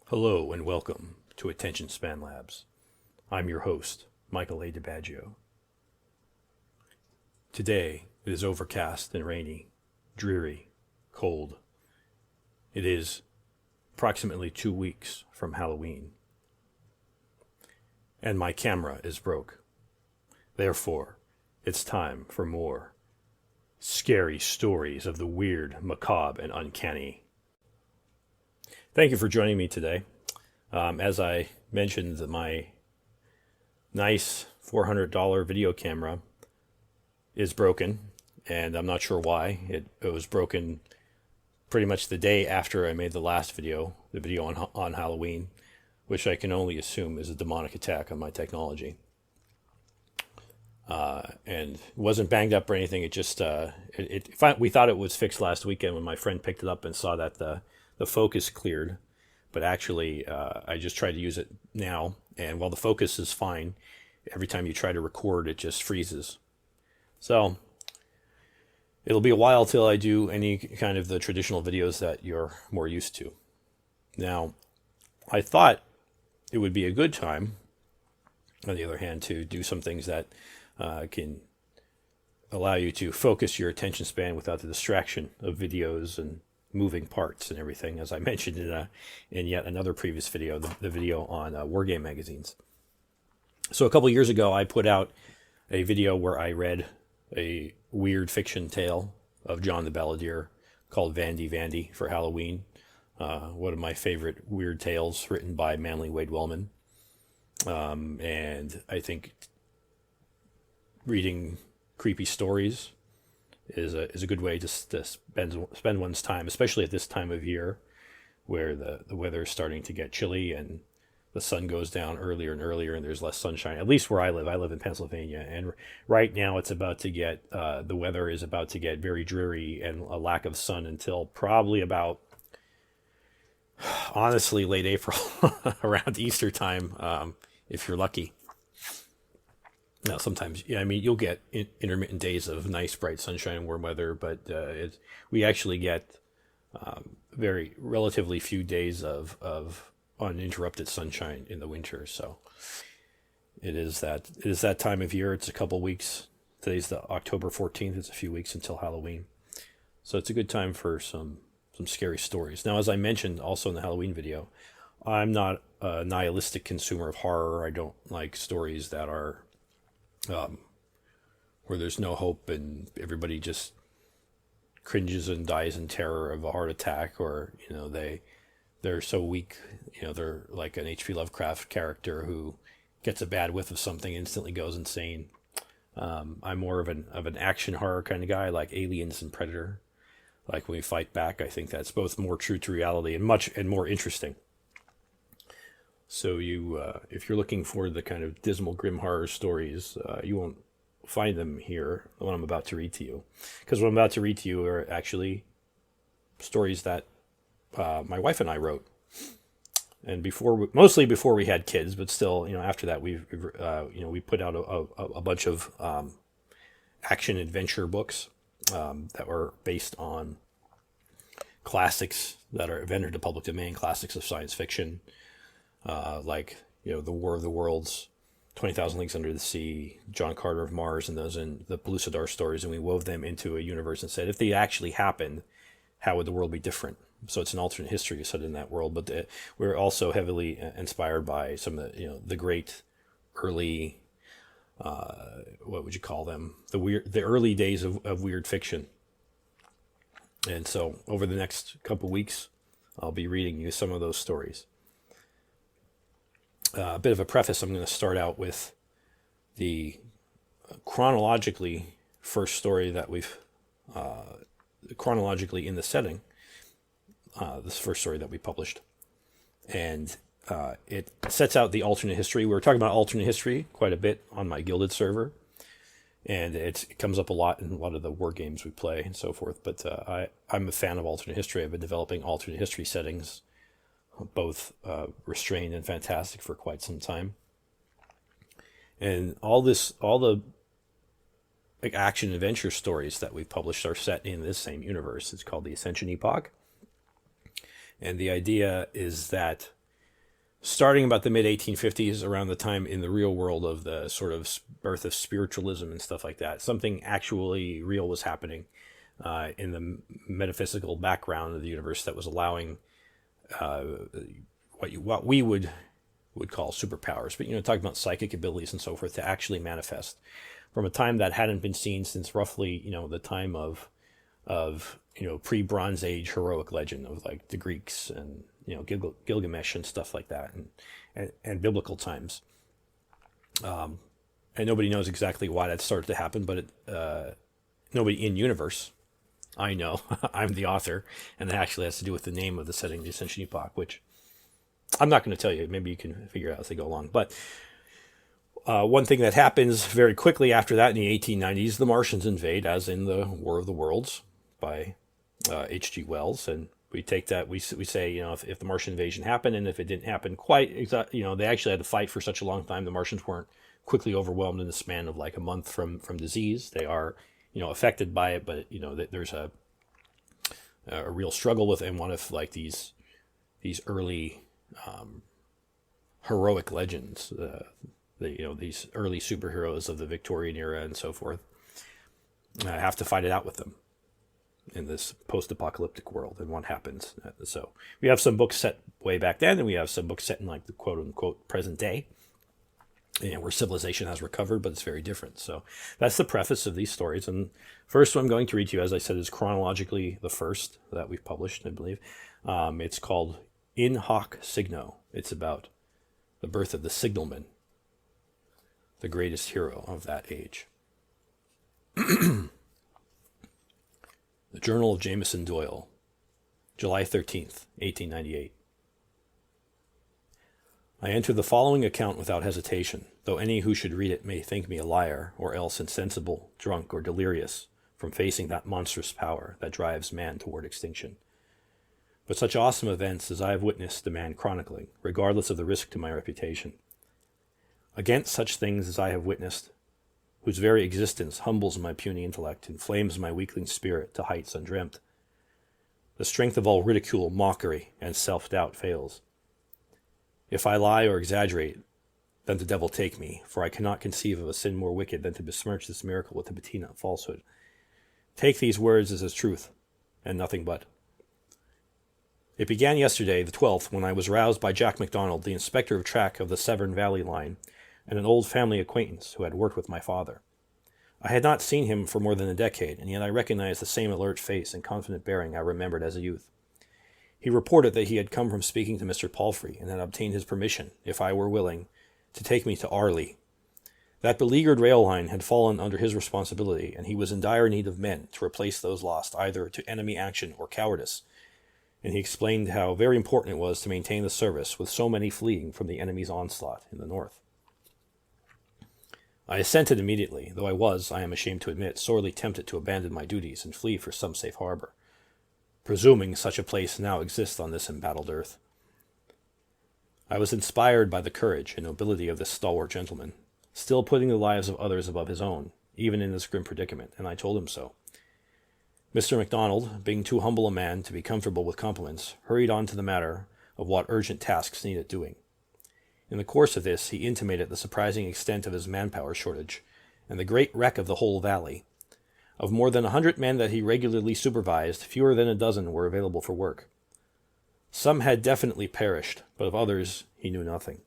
Hello and welcome to Attention Span Labs. I'm your host, Michael A. DiBaggio. Today it is overcast and rainy, dreary, cold. It is approximately 2 weeks from Halloween. And my camera is broke. Therefore, it's time for more scary stories of the weird, macabre, and uncanny. Thank you for joining me today. As I mentioned, my nice $400 video camera is broken, and I'm not sure why. It was broken pretty much the day after I made the last video, the video on Halloween, which I can only assume is a demonic attack on my technology. And it wasn't banged up or anything. It just we thought it was fixed last weekend when my friend picked it up and saw that the focus cleared, but actually I just tried to use it now, and while the focus is fine, every time you try to record it just freezes. So it'll be a while till I do any kind of the traditional videos that you're more used to. Now, I thought it would be a good time, on the other hand, to do some things that can allow you to focus your attention span without the distraction of videos and moving parts and everything, as I mentioned in yet another previous video, the video on wargame magazines. So a couple years ago, I put out a video where I read a weird fiction tale of John the Balladeer called Vandy Vandy for Halloween. One of my favorite weird tales written by Manly Wade Wellman. And I think reading creepy stories is a good way to spend one's time, especially at this time of year where the weather is starting to get chilly and the sun goes down earlier and earlier and there's less sunshine. At least where I live in Pennsylvania, and right now it's about to get the weather is about to get very dreary and a lack of sun until probably about, honestly, late April, around Easter time, if you're lucky. Now, sometimes, yeah, I mean, you'll get intermittent days of nice, bright sunshine and warm weather, but we actually get very relatively few days of uninterrupted sunshine in the winter. So it is that time of year. It's a couple weeks. Today's the October 14th. It's a few weeks until Halloween. So it's a good time for some scary stories. Now, as I mentioned also in the Halloween video, I'm not a nihilistic consumer of horror. I don't like stories that are where there's no hope and everybody just cringes and dies in terror of a heart attack, or they're so weak, they're like an H.P. Lovecraft character who gets a bad whiff of something and instantly goes insane. I'm more of an action horror kind of guy, like Aliens and Predator. Like when we fight back, I think that's both more true to reality and more interesting. So if you're looking for the kind of dismal, grim horror stories, you won't find them here, what I'm about to read to you. Because what I'm about to read to you are actually stories that my wife and I wrote. And mostly before we had kids, but still, after that, we put out a bunch of action adventure books that were based on classics that have entered the public domain, classics of science fiction. Like The War of the Worlds, 20,000 Leagues Under the Sea, John Carter of Mars, and those in the Pellucidar stories, and we wove them into a universe and said, if they actually happened, how would the world be different? So it's an alternate history set in that world, but we're also heavily inspired by some of the great early, what would you call them? The early days of weird fiction. And so over the next couple weeks, I'll be reading you some of those stories. A bit of a preface. I'm going to start out with the chronologically first story that we've chronologically in the setting. This first story that we published, and it sets out the alternate history. We were talking about alternate history quite a bit on my Gilded server, and it comes up a lot in a lot of the war games we play and so forth. But I'm a fan of alternate history. I've been developing alternate history settings, both restrained and fantastic, for quite some time. And all the action adventure stories that we've published are set in this same universe. It's called the Ascension Epoch. And the idea is that starting about the mid 1850s, around the time in the real world of the sort of birth of spiritualism and stuff like that, something actually real was happening in the metaphysical background of the universe that was allowing what we would call superpowers, but talking about psychic abilities and so forth, to actually manifest from a time that hadn't been seen since roughly the time of pre-Bronze Age heroic legend of like the Greeks and Gilgamesh and stuff like that, and biblical times. And nobody knows exactly why that started to happen, but nobody in universe. I know. I'm the author, and it actually has to do with the name of the setting, the Ascension Epoch, which I'm not going to tell you. Maybe you can figure out as they go along. But one thing that happens very quickly after that in the 1890s, the Martians invade, as in the War of the Worlds by H.G. Wells, and we take that, we say, if the Martian invasion happened, and if it didn't happen quite exactly, they actually had to fight for such a long time. The Martians weren't quickly overwhelmed in the span of like a month from disease. They are, affected by it, but there's a real struggle with it. And one of like these early heroic legends, these early superheroes of the Victorian era and so forth, have to fight it out with them in this post-apocalyptic world, and what happens. So we have some books set way back then, and we have some books set in like the quote-unquote present day, where civilization has recovered, but it's very different. So that's the preface of these stories. And first one I'm going to read to you, as I said, is chronologically the first that we've published, I believe. It's called In Hoc Signo. It's about the birth of the signalman, the greatest hero of that age. The Journal of Jameson Doyle, July 13th, 1898. I enter the following account without hesitation, though any who should read it may think me a liar, or else insensible, drunk, or delirious from facing that monstrous power that drives man toward extinction. But such awesome events as I have witnessed demand chronicling, regardless of the risk to my reputation. Against such things as I have witnessed, whose very existence humbles my puny intellect, inflames my weakling spirit to heights undreamt, the strength of all ridicule, mockery, and self-doubt fails. If I lie or exaggerate, then the devil take me, for I cannot conceive of a sin more wicked than to besmirch this miracle with a patina of falsehood. Take these words as truth, and nothing but. It began yesterday, the 12th, when I was roused by Jack MacDonald, the inspector of track of the Severn Valley line, and an old family acquaintance who had worked with my father. I had not seen him for more than a decade, and yet I recognized the same alert face and confident bearing I remembered as a youth. He reported that he had come from speaking to Mr. Palfrey, and had obtained his permission, if I were willing, to take me to Arley. That beleaguered rail line had fallen under his responsibility, and he was in dire need of men to replace those lost either to enemy action or cowardice, and he explained how very important it was to maintain the service with so many fleeing from the enemy's onslaught in the north. I assented immediately, though I was, I am ashamed to admit, sorely tempted to abandon my duties and flee for some safe harbor, presuming such a place now exists on this embattled earth. I was inspired by the courage and nobility of this stalwart gentleman, still putting the lives of others above his own, even in this grim predicament, and I told him so. Mr. MacDonald, being too humble a man to be comfortable with compliments, hurried on to the matter of what urgent tasks needed doing. In the course of this, he intimated the surprising extent of his manpower shortage, and the great wreck of the whole valley. Of more than 100 men that he regularly supervised, fewer than a dozen were available for work. Some had definitely perished, but of others he knew nothing.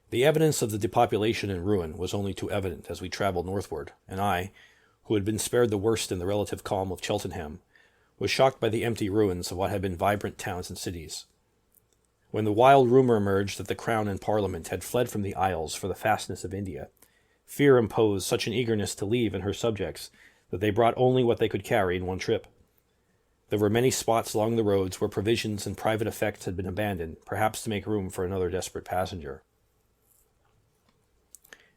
The evidence of the depopulation and ruin was only too evident as we traveled northward, and I, who had been spared the worst in the relative calm of Cheltenham, was shocked by the empty ruins of what had been vibrant towns and cities. When the wild rumor emerged that the Crown and Parliament had fled from the Isles for the fastness of India, fear imposed such an eagerness to leave in her subjects that they brought only what they could carry in one trip. There were many spots along the roads where provisions and private effects had been abandoned, perhaps to make room for another desperate passenger.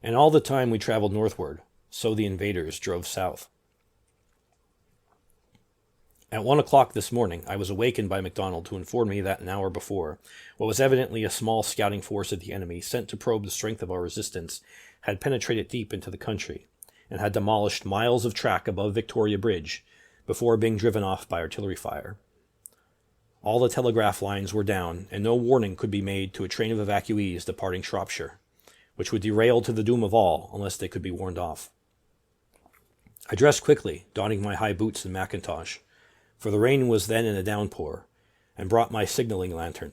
And all the time we traveled northward, so the invaders drove south. At 1 o'clock this morning, I was awakened by MacDonald to inform me that an hour before, what was evidently a small scouting force of the enemy sent to probe the strength of our resistance had penetrated deep into the country, and had demolished miles of track above Victoria Bridge before being driven off by artillery fire. All the telegraph lines were down, and no warning could be made to a train of evacuees departing Shropshire, which would derail to the doom of all unless they could be warned off. I dressed quickly, donning my high boots and mackintosh, for the rain was then in a downpour, and brought my signaling lantern.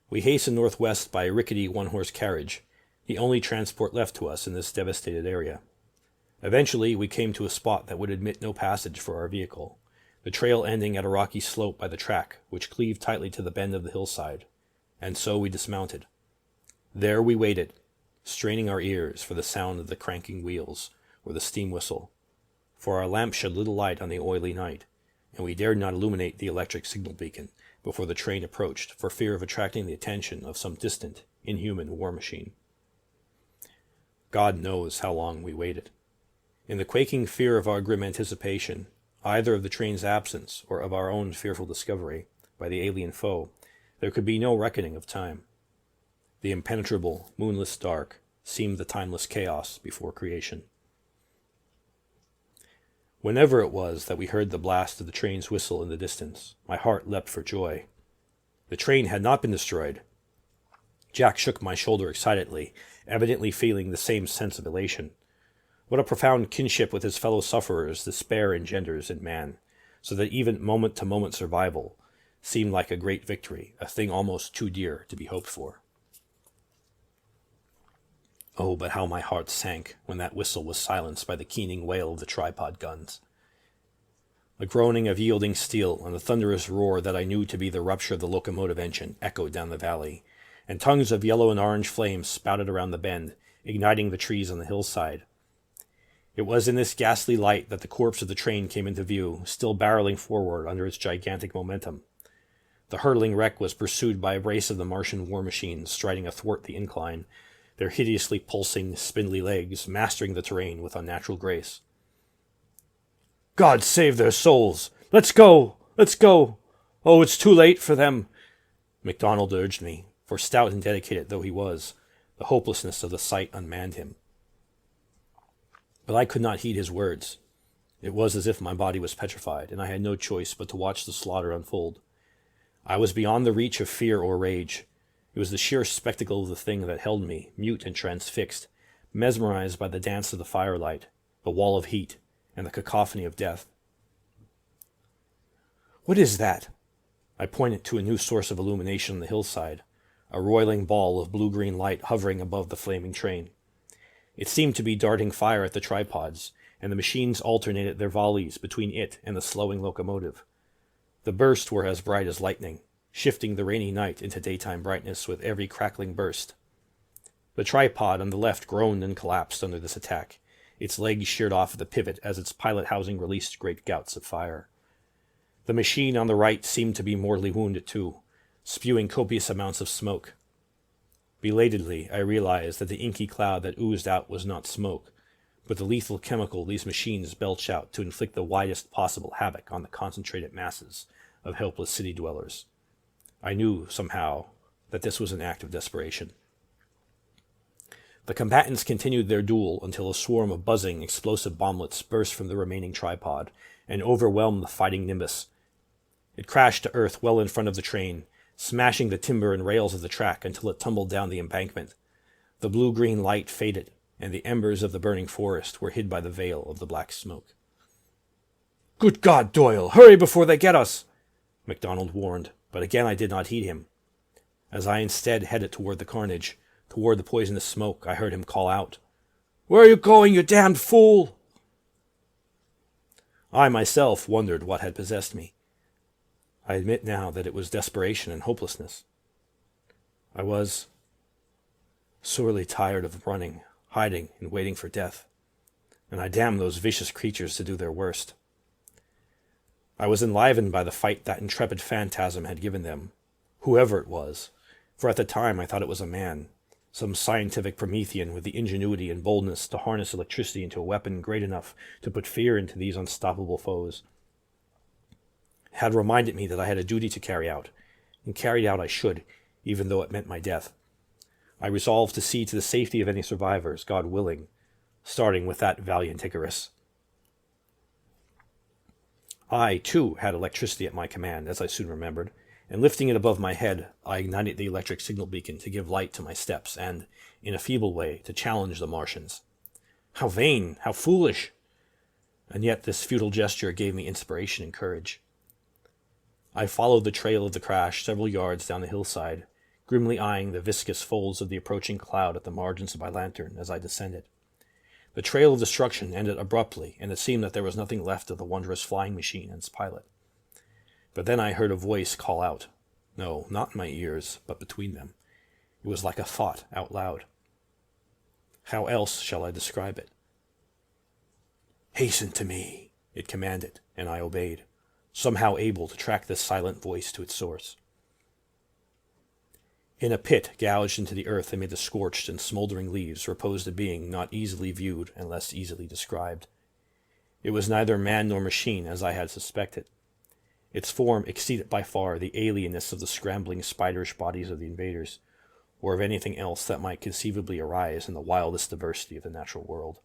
We hastened northwest by a rickety one-horse carriage, the only transport left to us in this devastated area. Eventually, we came to a spot that would admit no passage for our vehicle, the trail ending at a rocky slope by the track, which cleaved tightly to the bend of the hillside, and so we dismounted. There we waited, straining our ears for the sound of the cranking wheels or the steam whistle, for our lamp shed little light on the oily night, and we dared not illuminate the electric signal beacon before the train approached for fear of attracting the attention of some distant, inhuman war machine. God knows how long we waited. In the quaking fear of our grim anticipation, either of the train's absence or of our own fearful discovery by the alien foe, there could be no reckoning of time. The impenetrable, moonless dark seemed the timeless chaos before creation. Whenever it was that we heard the blast of the train's whistle in the distance, my heart leapt for joy. The train had not been destroyed. Jack shook my shoulder excitedly, evidently feeling the same sense of elation. What a profound kinship with his fellow sufferers despair engenders in man, so that even moment-to-moment survival seemed like a great victory, a thing almost too dear to be hoped for. Oh, but how my heart sank when that whistle was silenced by the keening wail of the tripod guns. The groaning of yielding steel and the thunderous roar that I knew to be the rupture of the locomotive engine echoed down the valley, and tongues of yellow and orange flames spouted around the bend, igniting the trees on the hillside. It was in this ghastly light that the corpse of the train came into view, still barreling forward under its gigantic momentum. The hurtling wreck was pursued by a brace of the Martian war machines striding athwart the incline, their hideously pulsing, spindly legs mastering the terrain with unnatural grace. God save their souls! Let's go! Let's go! Oh, it's too late for them! MacDonald urged me, for stout and dedicated though he was, the hopelessness of the sight unmanned him. But I could not heed his words. It was as if my body was petrified, and I had no choice but to watch the slaughter unfold. I was beyond the reach of fear or rage. It was the sheer spectacle of the thing that held me, mute and transfixed, mesmerized by the dance of the firelight, the wall of heat, and the cacophony of death. What is that? I pointed to a new source of illumination on the hillside, a roiling ball of blue-green light hovering above the flaming train. It seemed to be darting fire at the tripods, and the machines alternated their volleys between it and the slowing locomotive. The bursts were as bright as lightning, shifting the rainy night into daytime brightness with every crackling burst. The tripod on the left groaned and collapsed under this attack, its legs sheared off at the pivot as its pilot housing released great gouts of fire. The machine on the right seemed to be mortally wounded too, spewing copious amounts of smoke. Belatedly, I realized that the inky cloud that oozed out was not smoke, but the lethal chemical these machines belch out to inflict the widest possible havoc on the concentrated masses of helpless city dwellers. I knew, somehow, that this was an act of desperation. The combatants continued their duel until a swarm of buzzing, explosive bomblets burst from the remaining tripod and overwhelmed the fighting nimbus. It crashed to earth well in front of the train, smashing the timber and rails of the track until it tumbled down the embankment. The blue-green light faded, and the embers of the burning forest were hid by the veil of the black smoke. "Good God, Doyle! Hurry before they get us!" MacDonald warned, but again I did not heed him. As I instead headed toward the carnage, toward the poisonous smoke, I heard him call out, "Where are you going, you damned fool?" I myself wondered what had possessed me. I admit now that it was desperation and hopelessness. I was sorely tired of running, hiding, and waiting for death, and I damned those vicious creatures to do their worst. I was enlivened by the fight that intrepid phantasm had given them, whoever it was, for at the time I thought it was a man, some scientific Promethean with the ingenuity and boldness to harness electricity into a weapon great enough to put fear into these unstoppable foes. It had reminded me that I had a duty to carry out, and carried out I should, even though it meant my death. I resolved to see to the safety of any survivors, God willing, starting with that valiant Icarus. I, too, had electricity at my command, as I soon remembered, and lifting it above my head, I ignited the electric signal beacon to give light to my steps and, in a feeble way, to challenge the Martians. How vain! How foolish! And yet this futile gesture gave me inspiration and courage. I followed the trail of the crash several yards down the hillside, grimly eyeing the viscous folds of the approaching cloud at the margins of my lantern as I descended. The trail of destruction ended abruptly, and it seemed that there was nothing left of the wondrous flying machine and its pilot. But then I heard a voice call out. No, not in my ears, but between them. It was like a thought out loud. How else shall I describe it? "Hasten to me," it commanded, and I obeyed, somehow able to track this silent voice to its source. In a pit gouged into the earth amid the scorched and smoldering leaves reposed a being not easily viewed and less easily described. It was neither man nor machine, as I had suspected. Its form exceeded by far the alienness of the scrambling spiderish bodies of the invaders, or of anything else that might conceivably arise in the wildest diversity of the natural world.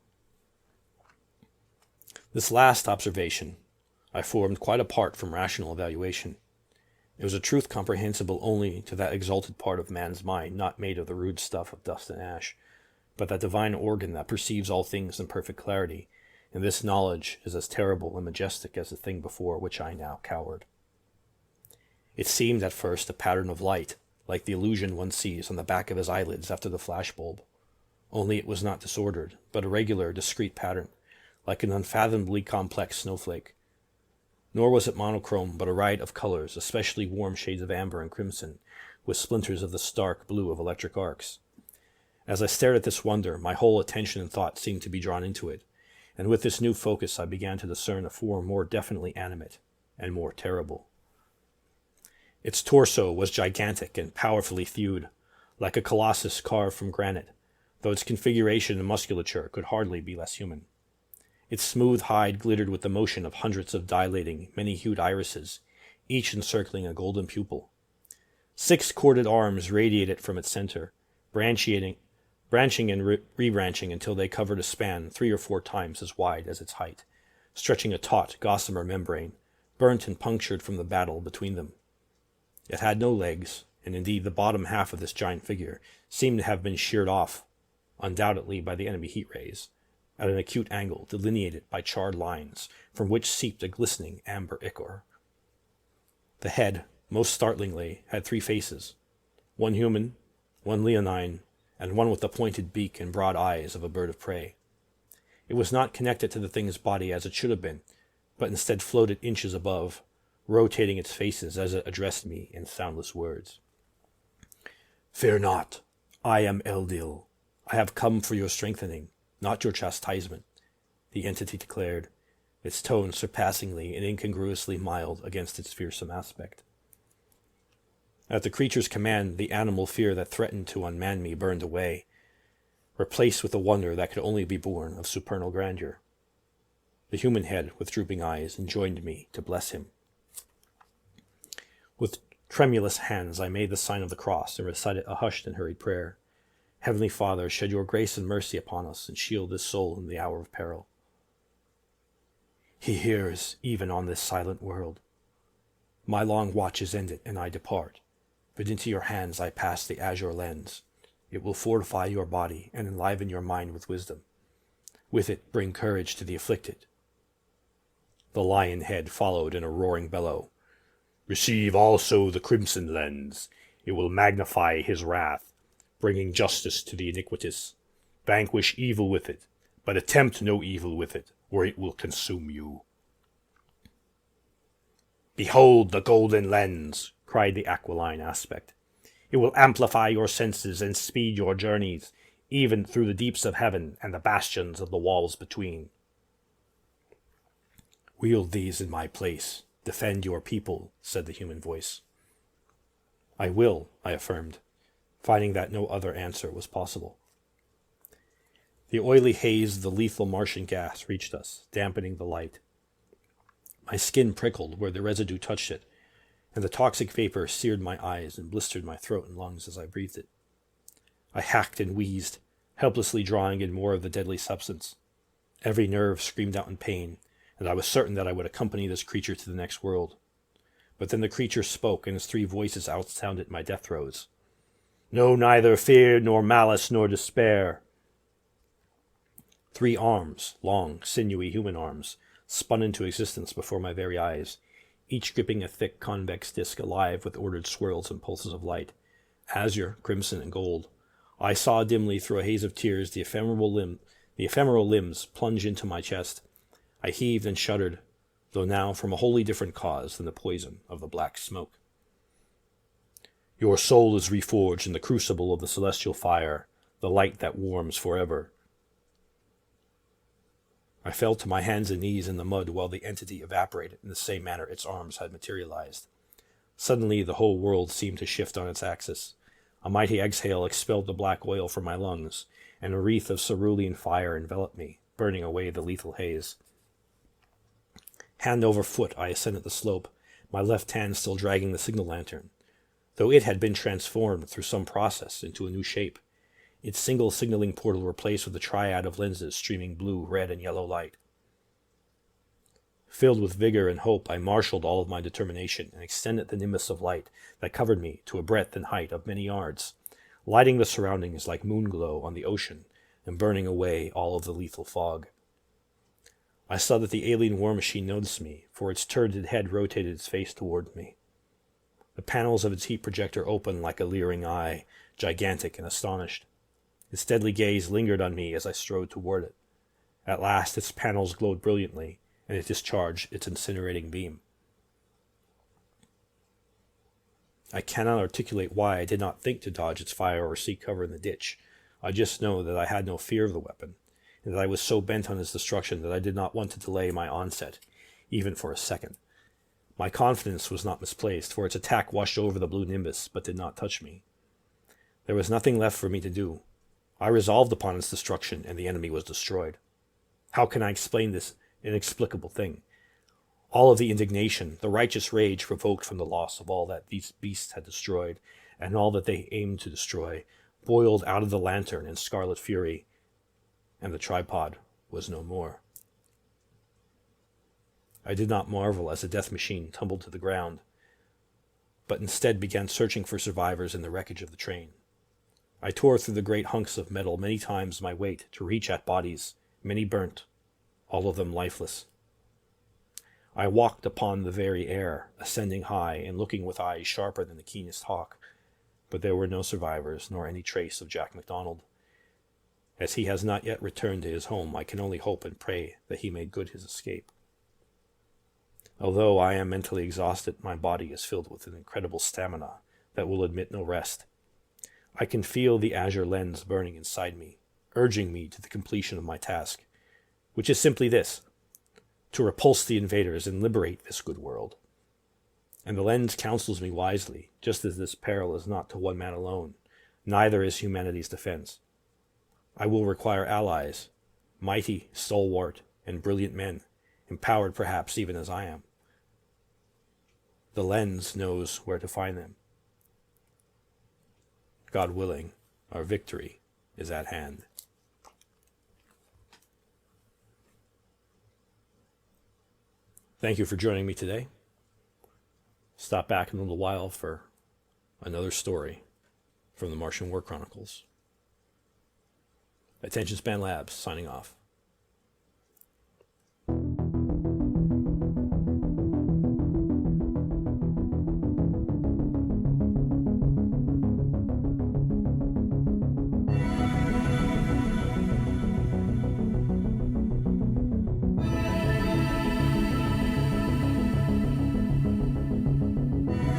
This last observation I formed quite apart from rational evaluation. It was a truth comprehensible only to that exalted part of man's mind not made of the rude stuff of dust and ash, but that divine organ that perceives all things in perfect clarity, and this knowledge is as terrible and majestic as the thing before which I now cowered. It seemed at first a pattern of light, like the illusion one sees on the back of his eyelids after the flashbulb, only it was not disordered, but a regular, discrete pattern, like an unfathomably complex snowflake. Nor was it monochrome, but a riot of colors, especially warm shades of amber and crimson, with splinters of the stark blue of electric arcs. As I stared at this wonder, my whole attention and thought seemed to be drawn into it, and with this new focus I began to discern a form more definitely animate and more terrible. Its torso was gigantic and powerfully thewed, like a colossus carved from granite, though its configuration and musculature could hardly be less human. Its smooth hide glittered with the motion of hundreds of dilating, many-hued irises, each encircling a golden pupil. 6 corded arms radiated from its center, branching and rebranching until they covered a span 3 or 4 times as wide as its height, stretching a taut, gossamer membrane, burnt and punctured from the battle between them. It had no legs, and indeed the bottom half of this giant figure seemed to have been sheared off, undoubtedly by the enemy heat rays, at an acute angle delineated by charred lines from which seeped a glistening amber ichor. The head, most startlingly, had 3 faces, one human, one leonine, and one with the pointed beak and broad eyes of a bird of prey. It was not connected to the thing's body as it should have been, but instead floated inches above, rotating its faces as it addressed me in soundless words. "Fear not, I am Eldil. I have come for your strengthening, not your chastisement," the entity declared, its tone surpassingly and incongruously mild against its fearsome aspect. At the creature's command, the animal fear that threatened to unman me burned away, replaced with a wonder that could only be born of supernal grandeur. The human head, with drooping eyes, enjoined me to bless him. With tremulous hands I made the sign of the cross and recited a hushed and hurried prayer. "Heavenly Father, shed your grace and mercy upon us and shield this soul in the hour of peril." He hears, even on this silent world. My long watch is ended, and I depart, but into your hands I pass the azure lens. It will fortify your body and enliven your mind with wisdom. With it bring courage to the afflicted. The lion head followed in a roaring bellow. "Receive also the crimson lens. It will magnify his wrath, bringing justice to the iniquitous. Vanquish evil with it, but attempt no evil with it, or it will consume you." "Behold the golden lens," cried the aquiline aspect. "It will amplify your senses and speed your journeys, even through the deeps of heaven and the bastions of the walls between." "Wield these in my place. Defend your people," said the human voice. "I will," I affirmed, finding that no other answer was possible. The oily haze of the lethal Martian gas reached us, dampening the light. My skin prickled where the residue touched it, and the toxic vapor seared my eyes and blistered my throat and lungs as I breathed it. I hacked and wheezed, helplessly drawing in more of the deadly substance. Every nerve screamed out in pain, and I was certain that I would accompany this creature to the next world. But then the creature spoke, and his 3 voices outsounded my death throes. Know neither fear, nor malice, nor despair. 3 arms, long, sinewy human arms, spun into existence before my very eyes, each gripping a thick convex disc alive with ordered swirls and pulses of light, azure, crimson, and gold. I saw dimly through a haze of tears the ephemeral limbs plunge into my chest. I heaved and shuddered, though now from a wholly different cause than the poison of the black smoke. Your soul is reforged in the crucible of the celestial fire, the light that warms forever. I fell to my hands and knees in the mud while the entity evaporated in the same manner its arms had materialized. Suddenly the whole world seemed to shift on its axis. A mighty exhale expelled the black oil from my lungs, and a wreath of cerulean fire enveloped me, burning away the lethal haze. Hand over foot I ascended the slope, my left hand still dragging the signal lantern. Though it had been transformed through some process into a new shape, its single signaling portal replaced with a triad of lenses streaming blue, red, and yellow light. Filled with vigor and hope, I marshaled all of my determination and extended the nimbus of light that covered me to a breadth and height of many yards, lighting the surroundings like moonglow on the ocean and burning away all of the lethal fog. I saw that the alien war machine noticed me, for its turreted head rotated its face toward me. The panels of its heat projector opened like a leering eye, gigantic and astonished. Its deadly gaze lingered on me as I strode toward it. At last its panels glowed brilliantly, and it discharged its incinerating beam. I cannot articulate why I did not think to dodge its fire or seek cover in the ditch. I just know that I had no fear of the weapon, and that I was so bent on its destruction that I did not want to delay my onset, even for a second. My confidence was not misplaced, for its attack washed over the blue nimbus, but did not touch me. There was nothing left for me to do. I resolved upon its destruction, and the enemy was destroyed. How can I explain this inexplicable thing? All of the indignation, the righteous rage provoked from the loss of all that these beasts had destroyed, and all that they aimed to destroy, boiled out of the lantern in scarlet fury, and the tripod was no more. I did not marvel as the death machine tumbled to the ground, but instead began searching for survivors in the wreckage of the train. I tore through the great hunks of metal many times my weight to reach at bodies, many burnt, all of them lifeless. I walked upon the very air, ascending high and looking with eyes sharper than the keenest hawk, but there were no survivors, nor any trace of Jack MacDonald. As he has not yet returned to his home, I can only hope and pray that he made good his escape. Although I am mentally exhausted, my body is filled with an incredible stamina that will admit no rest. I can feel the azure lens burning inside me, urging me to the completion of my task, which is simply this: to repulse the invaders and liberate this good world. And the lens counsels me wisely, just as this peril is not to one man alone, neither is humanity's defense. I will require allies, mighty, stalwart, and brilliant men, empowered perhaps even as I am. The lens knows where to find them. God willing, our victory is at hand. Thank you for joining me today. Stop back in a little while for another story from the Martian War Chronicles. Attention Span Labs, signing off.